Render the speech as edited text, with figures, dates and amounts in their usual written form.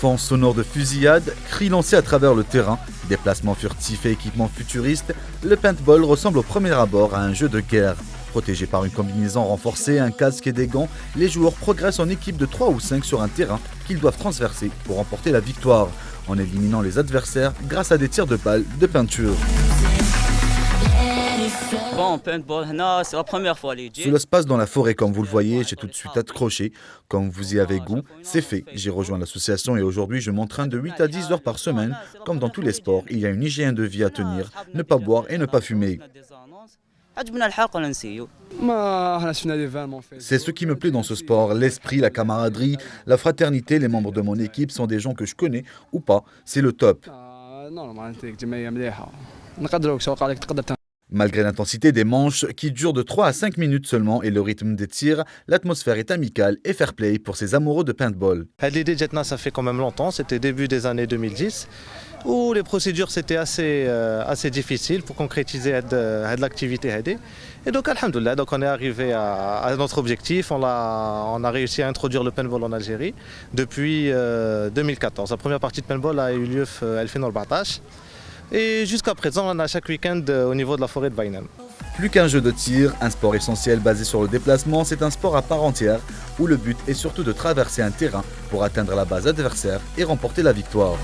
fond sonore de fusillade, cris lancés à travers le terrain, déplacements furtifs et équipements futuristes, le paintball ressemble au premier abord à un jeu de guerre. Protégés par une combinaison renforcée, un casque et des gants, les joueurs progressent en équipe de 3 ou 5 sur un terrain qu'ils doivent transverser pour remporter la victoire, en éliminant les adversaires grâce à des tirs de balles de peinture. Bon, paintball, c'est la première fois. Cela se passe dans la forêt comme vous le voyez, j'ai tout de suite accroché. Comme vous y avez goût, c'est fait. J'ai rejoint l'association et aujourd'hui je m'entraîne de 8 à 10 heures par semaine. Comme dans tous les sports, il y a une hygiène de vie à tenir, ne pas boire et ne pas fumer. C'est ce qui me plaît dans ce sport, l'esprit, la camaraderie, la fraternité, les membres de mon équipe sont des gens que je connais ou pas, c'est le top. Malgré l'intensité des manches qui durent de 3 à 5 minutes seulement et le rythme des tirs, l'atmosphère est amicale et fair play pour ces amoureux de paintball. L'idée de Jetna, ça fait quand même longtemps, c'était début des années 2010, où les procédures c'était assez difficile pour concrétiser l'activité. Et donc, alhamdoulilah, donc on est arrivé à notre objectif, on a réussi à introduire le paintball en Algérie depuis 2014. La première partie de paintball a eu lieu en 2014. Et jusqu'à présent, on a chaque week-end au niveau de la forêt de Baïnem. Plus qu'un jeu de tir, un sport essentiel basé sur le déplacement, c'est un sport à part entière où le but est surtout de traverser un terrain pour atteindre la base adversaire et remporter la victoire.